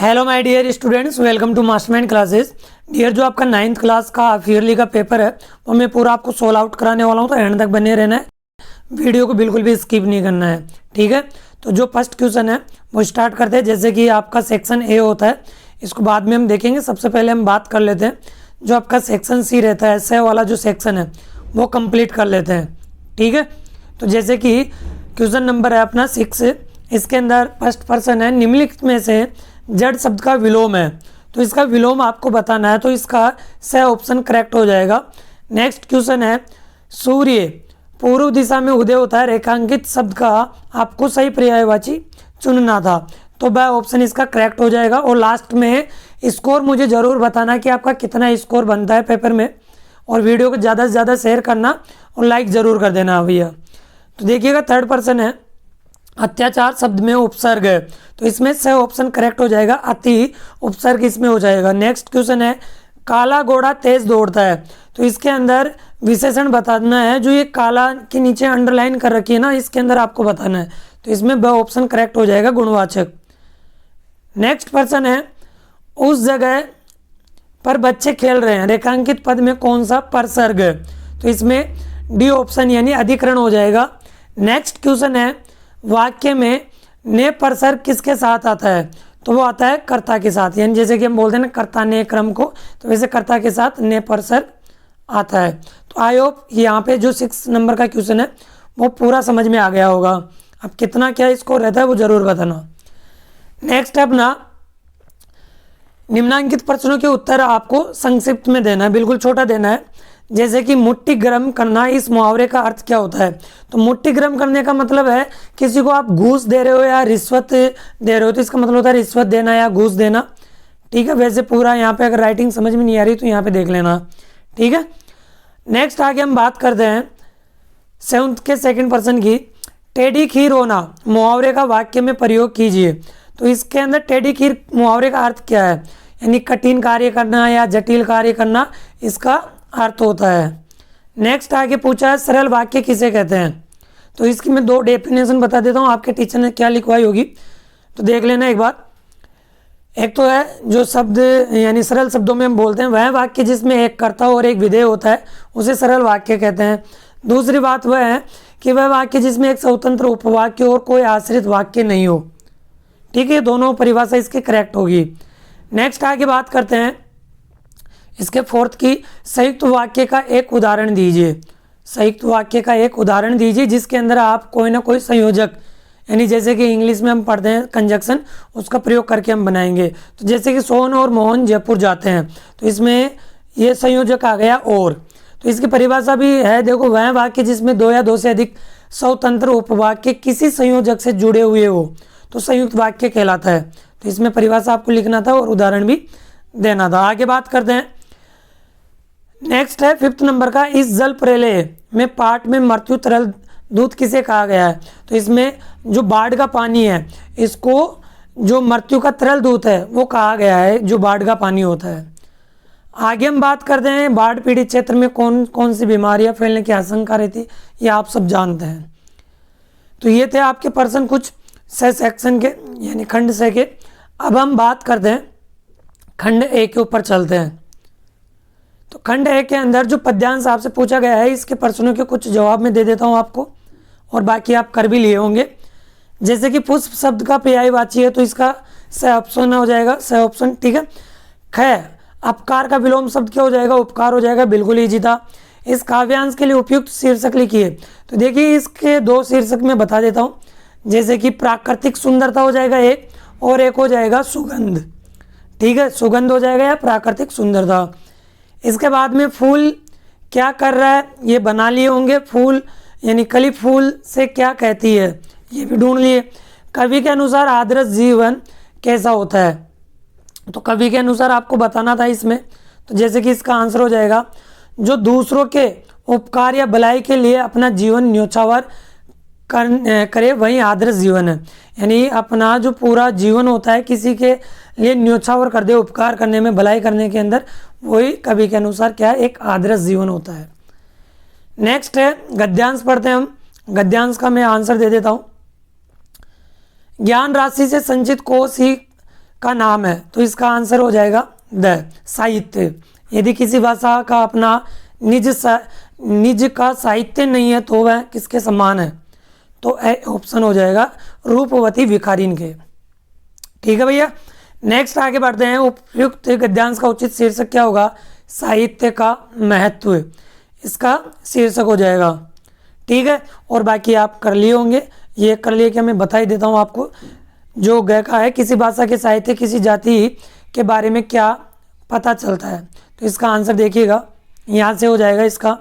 Hello my dear students, welcome to Mastermind Classes. Dear, जो आपका 9th class का half yearly का paper है वो मैं पूरा आपको सोल्व आउट कराने वाला हूँ, तो एंड तक बने रहना है। वीडियो को बिल्कुल भी स्किप नहीं करना है, ठीक है। तो जो फर्स्ट क्वेश्चन है वो स्टार्ट करते हैं। जैसे कि आपका सेक्शन ए होता है, इसको बाद में हम देखेंगे। सबसे पहले हम बात कर लेते हैं जो आपका सेक्शन सी रहता है, एस्से वाला जो सेक्शन है वो कंप्लीट कर लेते हैं, ठीक है। तो जैसे कि क्वेश्चन नंबर है अपना 6, इसके अंदर फर्स्ट पर्सन है, निम्नलिखित में से जड़ शब्द का विलोम है, तो इसका विलोम आपको बताना है। तो इसका स ऑप्शन करेक्ट हो जाएगा। नेक्स्ट क्वेश्चन है, सूर्य पूर्व दिशा में उदय होता है, रेखांकित शब्द का आपको सही पर्यायवाची चुनना था, तो वह ऑप्शन इसका करेक्ट हो जाएगा। और लास्ट में स्कोर मुझे ज़रूर बताना कि आपका कितना स्कोर बनता है पेपर में, और वीडियो को ज़्यादा से ज़्यादा शेयर करना और लाइक ज़रूर कर देना भैया। तो देखिएगा थर्ड पर्सन है, अत्याचार शब्द में उपसर्ग है, तो इसमें से ऑप्शन करेक्ट हो जाएगा, अति उपसर्ग इसमें हो जाएगा। नेक्स्ट क्वेश्चन है, काला घोड़ा तेज दौड़ता है, तो इसके अंदर विशेषण बताना है। जो ये काला के नीचे अंडरलाइन कर रखी है ना, इसके अंदर आपको बताना है, तो इसमें वह ऑप्शन करेक्ट हो जाएगा, गुणवाचक। नेक्स्ट पर्सन है, उस जगह पर बच्चे खेल रहे हैं, रेखांकित पद में कौन सा परसर्ग है, तो इसमें डी ऑप्शन यानी अधिकरण हो जाएगा। नेक्स्ट क्वेश्चन है, वाक्य में ने परसर्ग किसके साथ आता है, तो वो आता है कर्ता के साथ, यानी जैसे कि हम बोलते हैं ना कर्ता ने क्रम को, तो वैसे कर्ता के साथ ने परसर्ग आता है। तो आई होप यहाँ पे जो 6 नंबर का क्वेश्चन है वो पूरा समझ में आ गया होगा। अब कितना क्या स्कोर रहता है वो जरूर बताना। नेक्स्ट है अपना, निम्नांकित प्रश्नों के उत्तर आपको संक्षिप्त में देना है, बिल्कुल छोटा देना है। जैसे कि मुट्ठी गर्म करना, इस मुहावरे का अर्थ क्या होता है, तो मुट्ठी गर्म करने का मतलब है किसी को आप घूस दे रहे हो या रिश्वत दे रहे हो, तो इसका मतलब होता है रिश्वत देना या घूस देना, ठीक है। वैसे पूरा यहाँ पे अगर राइटिंग समझ में नहीं आ रही तो यहाँ पे देख लेना, ठीक है। नेक्स्ट आगे हम बात करते हैं 7th के सेकंड पर्सन की, टेढ़ी खीर होना मुहावरे का वाक्य में प्रयोग कीजिए, तो इसके अंदर टेढ़ी खीर मुहावरे का अर्थ क्या है, यानी कठिन कार्य करना या जटिल कार्य करना इसका अर्थ होता है। नेक्स्ट आगे पूछा है, सरल वाक्य किसे कहते हैं, तो इसकी मैं 2 डेफिनेशन बता देता हूँ, आपके टीचर ने क्या लिखवाई होगी तो देख लेना एक बार। एक तो है जो शब्द यानी सरल शब्दों में हम बोलते हैं, वह वाक्य जिसमें एक कर्ता और एक विधेय होता है उसे सरल वाक्य कहते हैं। दूसरी बात वह है कि वह वाक्य जिसमें एक स्वतंत्र उपवाक्य और कोई आश्रित वाक्य नहीं हो, ठीक है। दोनों परिभाषा इसकी करेक्ट होगी। नेक्स्ट आगे बात करते हैं इसके 4th की, संयुक्त वाक्य का एक उदाहरण दीजिए। संयुक्त वाक्य का एक उदाहरण दीजिए जिसके अंदर आप कोई ना कोई संयोजक, यानी जैसे कि इंग्लिश में हम पढ़ते हैं कंजक्शन, उसका प्रयोग करके हम बनाएंगे। तो जैसे कि सोहन और मोहन जयपुर जाते हैं, तो इसमें ये संयोजक आ गया और, तो इसकी परिभाषा भी है, देखो, वह वाक्य जिसमें 2 या 2 से अधिक स्वतंत्र उपवाक्य किसी संयोजक से जुड़े हुए हो तो संयुक्त वाक्य कहलाता है। तो इसमें परिभाषा आपको लिखना था और उदाहरण भी देना था। आगे बात करते हैं। नेक्स्ट है 5th नंबर का, इस जल प्रलय में पाठ में मृत्यु तरल दूत किसे कहा गया है, तो इसमें जो बाढ़ का पानी है इसको जो मृत्यु का तरल दूत है वो कहा गया है, जो बाढ़ का पानी होता है। आगे हम बात करते हैं, बाढ़ पीड़ित क्षेत्र में कौन कौन सी बीमारियां फैलने की आशंका रहती, ये आप सब जानते हैं। तो ये थे आपके पर्सन कुछ सेक्शन के यानी खंड से के। अब हम बात करते हैं खंड ए के ऊपर चलते हैं। तो खंड ए के अंदर जो पद्यांश आपसे पूछा गया है इसके प्रश्नों के कुछ जवाब मैं दे देता हूं आपको, और बाकी आप कर भी लिए होंगे। जैसे कि पुष्प शब्द का पर्यायवाची है, तो इसका स ऑप्शन हो जाएगा, स ऑप्शन, ठीक है। ख, अपकार का विलोम शब्द क्या हो जाएगा, उपकार हो जाएगा, बिल्कुल ईजी था। इस काव्यांश के लिए उपयुक्त शीर्षक लिखिए, तो देखिए इसके 2 शीर्षक मैं बता देता हूँ। जैसे कि प्राकृतिक सुंदरता हो जाएगा एक, और एक हो जाएगा सुगंध, ठीक है, सुगंध हो जाएगा या प्राकृतिक सुंदरता। इसके बाद में फूल क्या कर रहा है, ये बना लिए होंगे, फूल यानी कली फूल से क्या कहती है, ये भी ढूंढ लिए। कवि के अनुसार आदर्श जीवन कैसा होता है, तो कवि के अनुसार आपको बताना था इसमें। तो जैसे कि इसका आंसर हो जाएगा, जो दूसरों के उपकार या भलाई के लिए अपना जीवन न्योछावर करे वही आदर्श जीवन है, यानी अपना जो पूरा जीवन होता है किसी के लिए न्योछावर कर दे, उपकार करने में, भलाई करने के अंदर, वही कवि के अनुसार क्या है, एक आदर्श जीवन होता है। नेक्स्ट है गद्यांश पढ़ते हैं हम। गद्यांश का मैं आंसर दे देता हूँ। ज्ञान राशि से संचित कोष ही का नाम है, तो इसका आंसर हो जाएगा द साहित्य। यदि किसी भाषा का अपना निज का साहित्य नहीं है तो वह किसके समान है, तो ऑप्शन हो जाएगा रूपवती भिखारिन के। ठीक है भैया, नेक्स्ट आगे बढ़ते हैं। उपयुक्त गद्यांश का उचित शीर्षक क्या होगा, साहित्य का महत्व, इसका शीर्षक हो जाएगा। ठीक है, और बाकी आप कर लिए होंगे, ये कर लिए कि मैं बता ही देता हूँ आपको। जो ग का है, किसी भाषा के साहित्य किसी जाति के बारे में क्या पता चलता है, तो इसका आंसर देखिएगा, यहाँ से हो जाएगा इसका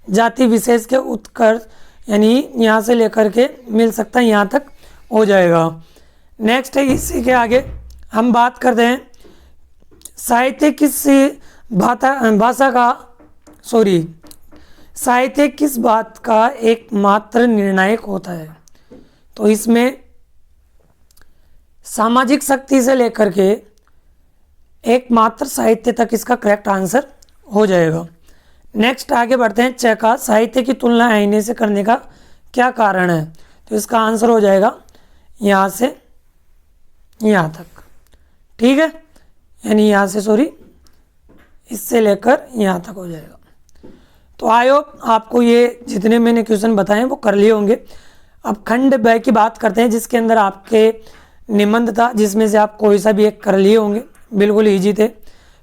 जाति विशेष के उत्कर्ष, यानी यहाँ से लेकर के मिल सकता है यहाँ तक हो जाएगा। नेक्स्ट है, इसी के आगे हम बात करते हैं साहित्य साहित्य किस बात का एकमात्र निर्णायक होता है, तो इसमें सामाजिक शक्ति से लेकर के एकमात्र साहित्य तक इसका करेक्ट आंसर हो जाएगा। नेक्स्ट आगे बढ़ते हैं, च का साहित्य की तुलना आईने से करने का क्या कारण है, तो इसका आंसर हो जाएगा यहाँ से यहाँ तक। ठीक है, यानी यहाँ से सॉरी इससे लेकर यहाँ तक हो जाएगा। तो आई होप आपको ये जितने मैंने क्वेश्चन बताए वो कर लिए होंगे। अब खंड ब की बात करते हैं, जिसके अंदर आपके निबंध था, जिसमें से आप कोई सा भी एक कर लिए होंगे, बिल्कुल ईजी थे।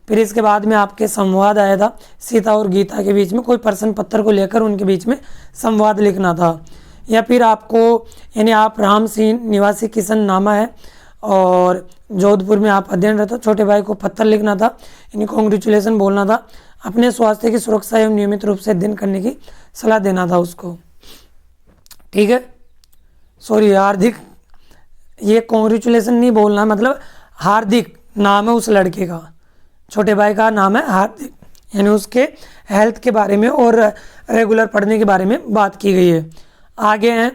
फिर इसके बाद में आपके संवाद आया था, सीता और गीता के बीच में कोई प्रश्न पत्र को लेकर उनके बीच में संवाद लिखना था। या फिर आपको यानी आप राम सिंह निवासी किशन नामा है और जोधपुर में आप अध्ययनरत हो, छोटे भाई को पत्र लिखना था, यानी कॉन्ग्रेचुलेसन बोलना था, अपने स्वास्थ्य की सुरक्षा एवं नियमित रूप से अध्ययन करने की सलाह देना था उसको। ठीक है, सॉरी हार्दिक, ये कॉन्ग्रेचुलेसन नहीं बोलना, मतलब हार्दिक नाम है उस लड़के का, छोटे भाई का नाम है हार्दिक, यानी उसके हेल्थ के बारे में और रेगुलर पढ़ने के बारे में बात की गई है। आगे हैं